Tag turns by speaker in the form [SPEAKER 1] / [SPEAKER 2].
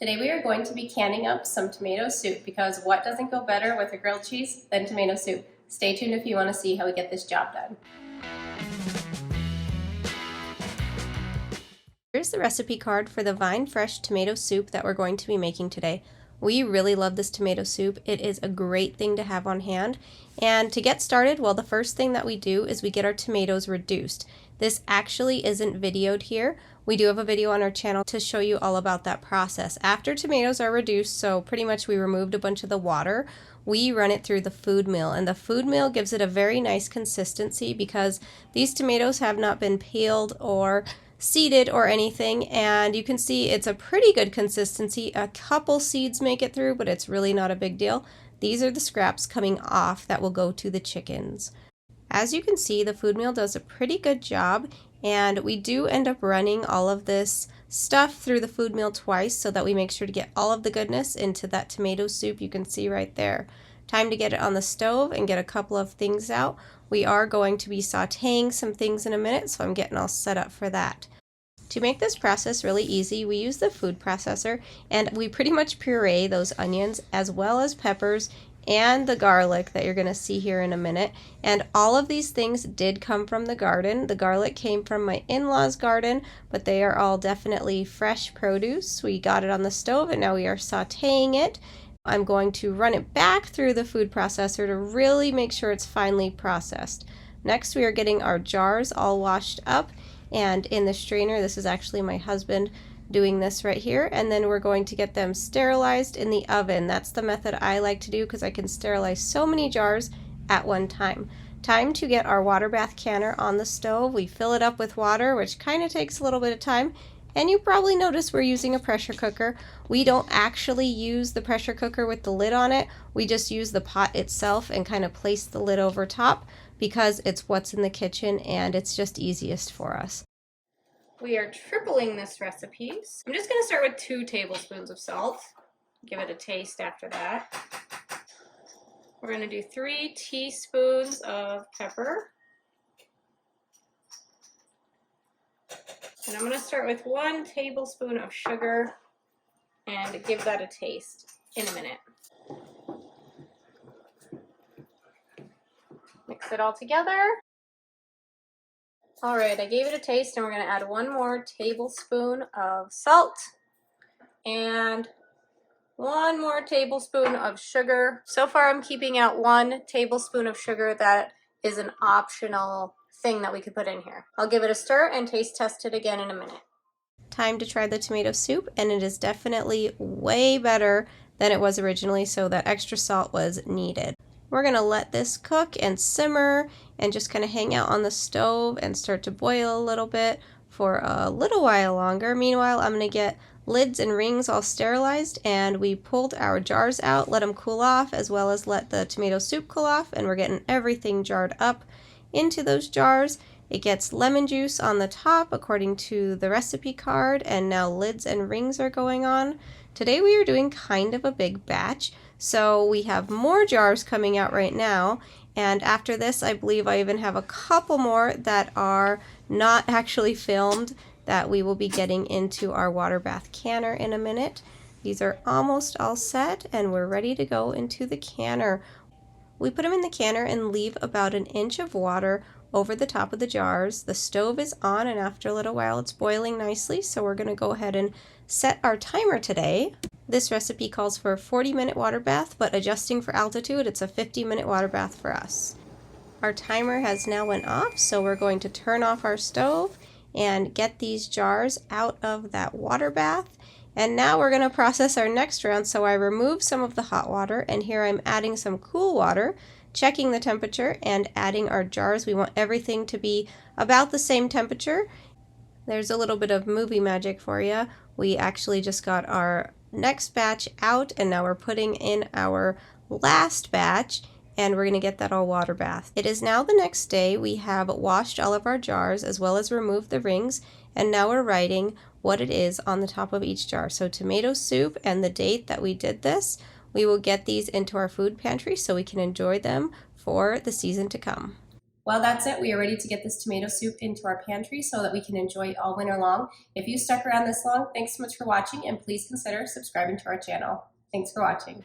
[SPEAKER 1] Today we are going to be canning up some tomato soup because what doesn't go better with a grilled cheese than tomato soup? Stay tuned if you want to see how we get this job done. Here's the recipe card for the Vine Fresh tomato soup that we're going to be making today. We really love this tomato soup. It is a great thing to have on hand. And to get started, well, the first thing that we do is we get our tomatoes reduced. This actually isn't videoed here. We do have a video on our channel to show you all about that process. After tomatoes are reduced, so pretty much we removed a bunch of the water, we run it through the food mill, and the food mill gives it a very nice consistency because these tomatoes have not been peeled or seeded or anything, and you can see it's a pretty good consistency. A couple seeds make it through, but it's really not a big deal. These are the scraps coming off that will go to the chickens. As you can see, the food mill does a pretty good job, and we do end up running all of this stuff through the food mill twice so that we make sure to get all of the goodness into that tomato soup you can see right there. Time to get it on the stove and get a couple of things out. We are going to be sauteing some things in a minute, so I'm getting all set up for that. To make this process really easy, we use the food processor, and we pretty much puree those onions as well as peppers and the garlic that you're going to see here in a minute. And all of these things did come from the garden. The garlic came from my in-laws' garden, but they are all definitely fresh produce. We got it on the stove and now we are sauteing it. I'm going to run it back through the food processor to really make sure it's finely processed. Next, we are getting our jars all washed up, and in the strainer, this is actually my husband doing this right here, and then we're going to get them sterilized in the oven. That's the method I like to do because I can sterilize so many jars at one time. Time to get our water bath canner on the stove. We fill it up with water, which kind of takes a little bit of time, and you probably notice we're using a pressure cooker. We don't actually use the pressure cooker with the lid on it. We just use the pot itself and kind of place the lid over top because it's what's in the kitchen and it's just easiest for us. We are tripling this recipe. I'm just going to start with 2 tablespoons of salt. Give it a taste after that. We're going to do 3 teaspoons of pepper. And I'm going to start with 1 tablespoon of sugar and give that a taste in a minute. Mix it all together. All right, I gave it a taste, and we're going to add 1 more tablespoon of salt and 1 more tablespoon of sugar. So far, I'm keeping out 1 tablespoon of sugar. That is an optional thing that we could put in here. I'll give it a stir and taste test it again in a minute. Time to try the tomato soup, and it is definitely way better than it was originally, so that extra salt was needed. We're going to let this cook and simmer and just kind of hang out on the stove and start to boil a little bit for a little while longer. Meanwhile, I'm going to get lids and rings all sterilized, and we pulled our jars out, let them cool off, as well as let the tomato soup cool off, and we're getting everything jarred up into those jars. It gets lemon juice on the top according to the recipe card, and now lids and rings are going on. Today we are doing kind of a big batch, so we have more jars coming out right now, and after this I believe I even have a couple more that are not actually filmed that we will be getting into our water bath canner in a minute. These are almost all set and we're ready to go into the canner. We put them in the canner and leave about 1 inch of water over the top of the jars. The stove is on, and after a little while it's boiling nicely, so we're going to go ahead and set our timer today. This recipe calls for a 40-minute water bath, but adjusting for altitude, it's a 50-minute water bath for us. Our timer has now went off, so we're going to turn off our stove and get these jars out of that water bath. And now we're going to process our next round, so I remove some of the hot water, and here I'm adding some cool water, checking the temperature and adding our jars. We want everything to be about the same temperature. There's a little bit of movie magic for you. We actually just got our next batch out, and now we're putting in our last batch, and we're going to get that all water bath. It is now the next day. We have washed all of our jars as well as removed the rings, and now we're writing what it is on the top of each jar. So tomato soup and the date that we did this. We will get these into our food pantry so we can enjoy them for the season to come. Well, that's it. We are ready to get this tomato soup into our pantry so that we can enjoy it all winter long. If you stuck around this long, thanks so much for watching, and please consider subscribing to our channel. Thanks for watching.